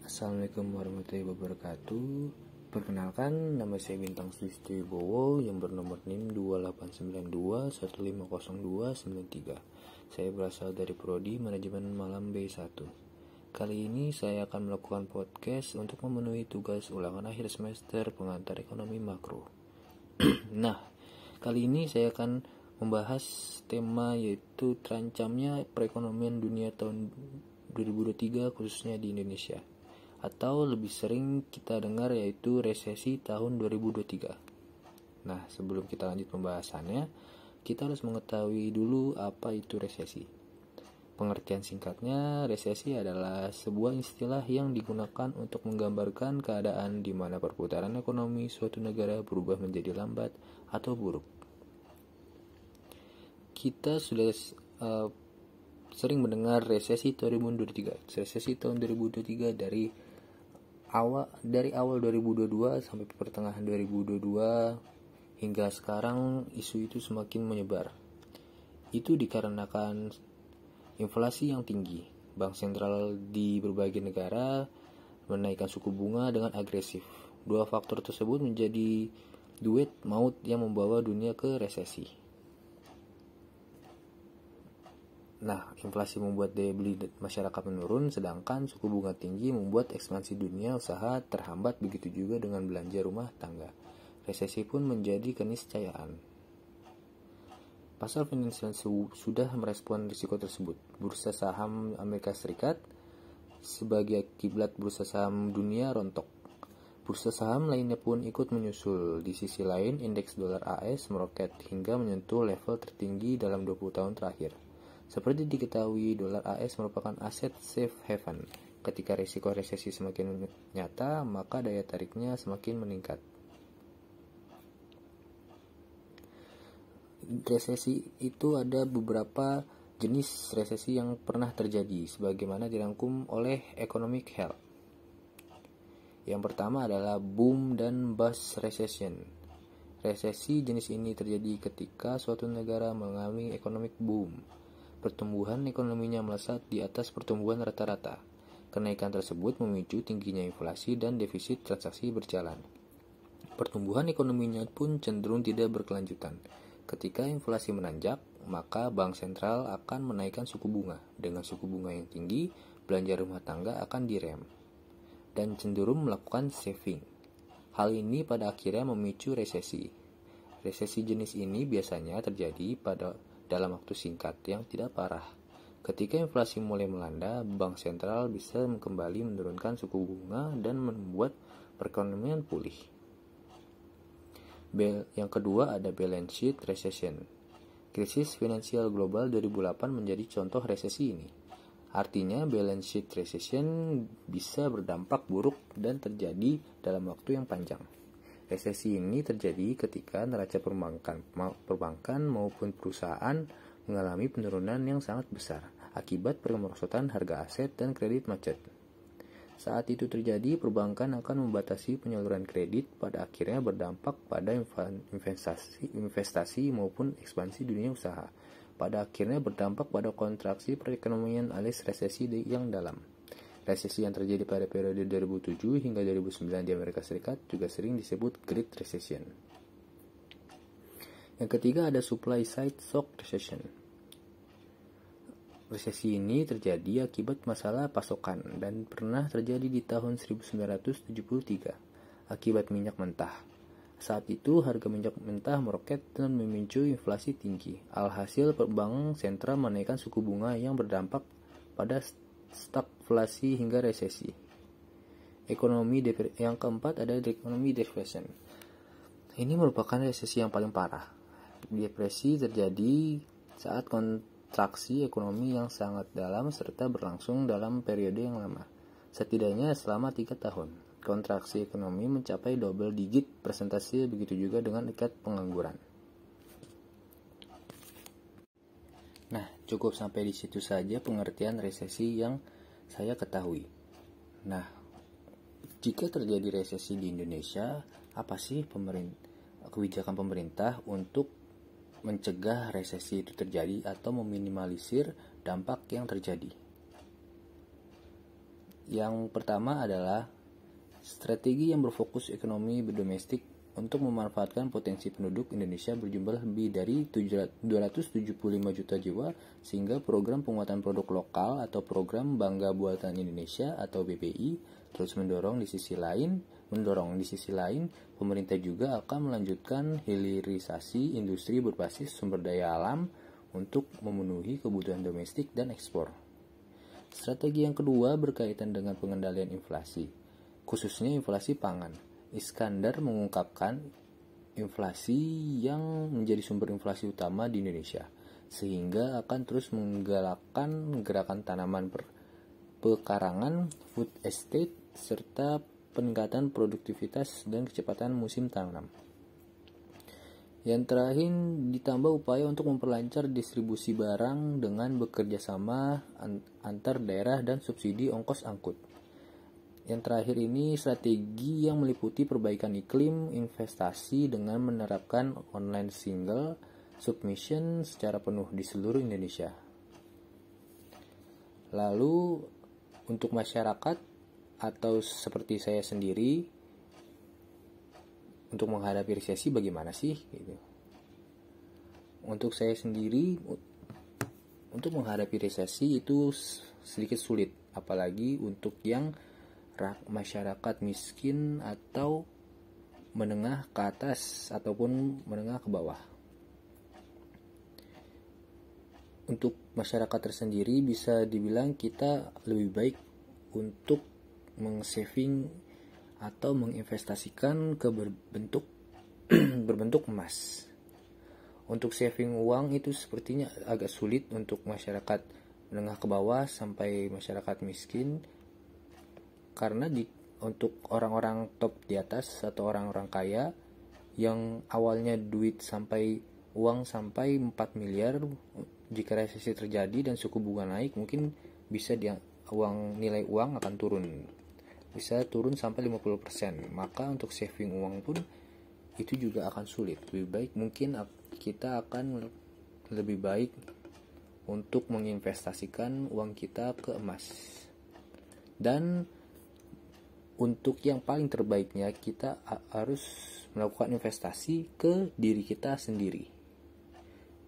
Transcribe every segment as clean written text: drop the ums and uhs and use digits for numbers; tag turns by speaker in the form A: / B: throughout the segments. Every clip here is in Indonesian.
A: Assalamualaikum warahmatullahi wabarakatuh. Perkenalkan, nama saya Bintang Sulistiwibowo yang bernomor NIM 2892150293. Saya berasal dari Prodi Manajemen Malam B1. Kali ini saya akan melakukan podcast untuk memenuhi tugas ulangan akhir semester pengantar ekonomi makro. Nah, kali ini saya akan membahas tema yaitu terancamnya perekonomian dunia tahun 2023 khususnya di Indonesia, atau lebih sering kita dengar yaitu resesi tahun 2023. Nah, sebelum kita lanjut pembahasannya, kita harus mengetahui dulu apa itu resesi. Pengertian singkatnya, resesi adalah sebuah istilah yang digunakan untuk menggambarkan keadaan di mana perputaran ekonomi suatu negara berubah menjadi lambat atau buruk. Kita sudah sering mendengar resesi tahun 2023. Resesi tahun 2023 dari awal 2022 sampai pertengahan 2022 hingga sekarang isu itu semakin menyebar. Itu dikarenakan inflasi yang tinggi. Bank sentral di berbagai negara menaikkan suku bunga dengan agresif. Dua faktor tersebut menjadi duet maut yang membawa dunia ke resesi. Nah, inflasi membuat daya beli masyarakat menurun, sedangkan suku bunga tinggi membuat ekspansi dunia usaha terhambat, begitu juga dengan belanja rumah tangga. Resesi pun menjadi keniscayaan. Pasar finansial sudah merespon risiko tersebut. Bursa saham Amerika Serikat sebagai kiblat bursa saham dunia rontok. Bursa saham lainnya pun ikut menyusul. Di sisi lain, indeks dolar AS meroket hingga menyentuh level tertinggi dalam 20 tahun terakhir. Seperti diketahui, dolar AS merupakan aset safe haven. Ketika risiko resesi semakin nyata, maka daya tariknya semakin meningkat. Resesi itu ada beberapa jenis resesi yang pernah terjadi, sebagaimana dirangkum oleh Economic Health. Yang pertama adalah boom dan bust recession. Resesi jenis ini terjadi ketika suatu negara mengalami economic boom. Pertumbuhan ekonominya melesat di atas pertumbuhan rata-rata. Kenaikan tersebut memicu tingginya inflasi dan defisit transaksi berjalan. Pertumbuhan ekonominya pun cenderung tidak berkelanjutan. Ketika inflasi menanjak, maka bank sentral akan menaikkan suku bunga. Dengan suku bunga yang tinggi, belanja rumah tangga akan direm dan cenderung melakukan saving. Hal ini pada akhirnya memicu resesi. Resesi jenis ini biasanya terjadi dalam waktu singkat yang tidak parah. Ketika inflasi mulai melanda, bank sentral bisa kembali menurunkan suku bunga dan membuat perekonomian pulih. Yang kedua ada balance sheet recession. Krisis finansial global 2008 menjadi contoh resesi ini. Artinya balance sheet recession bisa berdampak buruk dan terjadi dalam waktu yang panjang. Resesi ini terjadi ketika neraca perbankan maupun perusahaan mengalami penurunan yang sangat besar akibat pemerosotan harga aset dan kredit macet. Saat itu terjadi, perbankan akan membatasi penyaluran kredit, pada akhirnya berdampak pada investasi maupun ekspansi dunia usaha. Pada akhirnya berdampak pada kontraksi perekonomian alias resesi yang dalam. Resesi yang terjadi pada periode 2007 hingga 2009 di Amerika Serikat juga sering disebut Great Recession. Yang ketiga ada supply side shock recession. Resesi ini terjadi akibat masalah pasokan dan pernah terjadi di tahun 1973 akibat minyak mentah. Saat itu harga minyak mentah meroket dan memicu inflasi tinggi. Alhasil bank sentral menaikkan suku bunga yang berdampak pada stagflasi hingga resesi. Yang keempat ada ekonomi depression. Ini merupakan resesi yang paling parah. Depresi terjadi saat kontraksi ekonomi yang sangat dalam serta berlangsung dalam periode yang lama, setidaknya selama 3 tahun. Kontraksi ekonomi mencapai double digit persentase, begitu juga dengan tingkat pengangguran. Nah, cukup sampai di situ saja pengertian resesi yang saya ketahui. Nah, jika terjadi resesi di Indonesia, apa sih kebijakan pemerintah untuk mencegah resesi itu terjadi atau meminimalisir dampak yang terjadi? Yang pertama adalah strategi yang berfokus ekonomi domestik untuk memanfaatkan potensi penduduk Indonesia berjumlah lebih dari 275 juta jiwa, sehingga program penguatan produk lokal atau program Bangga Buatan Indonesia atau BBI terus mendorong. Di sisi lain, pemerintah juga akan melanjutkan hilirisasi industri berbasis sumber daya alam untuk memenuhi kebutuhan domestik dan ekspor. Strategi yang kedua berkaitan dengan pengendalian inflasi, khususnya inflasi pangan. Iskandar mengungkapkan inflasi yang menjadi sumber inflasi utama di Indonesia, sehingga akan terus menggalakkan gerakan tanaman pekarangan, food estate, serta peningkatan produktivitas dan kecepatan musim tanam. Yang terakhir, ditambah upaya untuk memperlancar distribusi barang dengan bekerja sama antar daerah dan subsidi ongkos angkut. Yang terakhir ini strategi yang meliputi perbaikan iklim investasi dengan menerapkan online single submission secara penuh di seluruh Indonesia. Lalu untuk masyarakat atau seperti saya sendiri, untuk menghadapi resesi bagaimana sih? Gitu. Untuk saya sendiri, untuk menghadapi resesi itu sedikit sulit, apalagi untuk yang masyarakat miskin atau menengah ke atas ataupun menengah ke bawah. Untuk masyarakat tersendiri bisa dibilang kita lebih baik untuk meng-saving atau menginvestasikan ke berbentuk emas. Untuk saving uang itu sepertinya agak sulit untuk masyarakat menengah ke bawah sampai masyarakat miskin, karena untuk orang-orang top di atas atau orang-orang kaya yang awalnya uang sampai 4 miliar, jika resesi terjadi dan suku bunga naik, mungkin bisa nilai uang akan turun. Bisa turun sampai 50%. Maka untuk saving uang pun itu juga akan sulit. Lebih baik mungkin kita akan lebih baik untuk menginvestasikan uang kita ke emas. Dan untuk yang paling terbaiknya, kita harus melakukan investasi ke diri kita sendiri.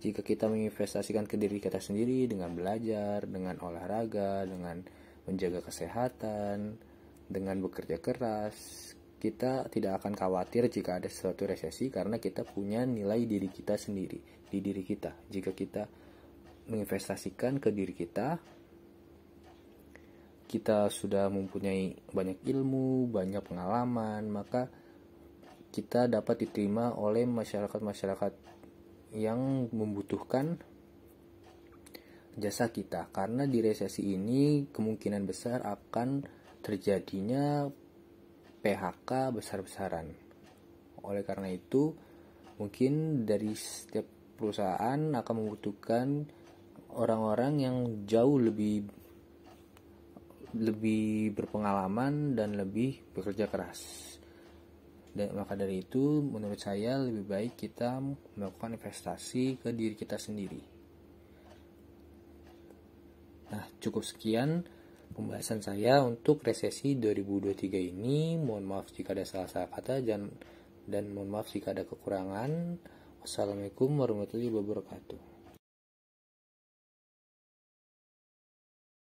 A: Jika kita menginvestasikan ke diri kita sendiri dengan belajar, dengan olahraga, dengan menjaga kesehatan, dengan bekerja keras, kita tidak akan khawatir jika ada suatu resesi, karena kita punya nilai diri kita sendiri di diri kita. Jika kita menginvestasikan ke diri kita sudah mempunyai banyak ilmu, banyak pengalaman, maka kita dapat diterima oleh masyarakat-masyarakat yang membutuhkan jasa kita. Karena di resesi ini kemungkinan besar akan terjadinya PHK besar-besaran. Oleh karena itu, mungkin dari setiap perusahaan akan membutuhkan orang-orang yang jauh lebih berpengalaman dan lebih bekerja keras. Dan maka dari itu, menurut saya lebih baik kita melakukan investasi ke diri kita sendiri. Nah, cukup sekian pembahasan saya untuk resesi 2023 ini. Mohon maaf jika ada salah-salah kata dan mohon maaf jika ada kekurangan. Wassalamualaikum warahmatullahi wabarakatuh.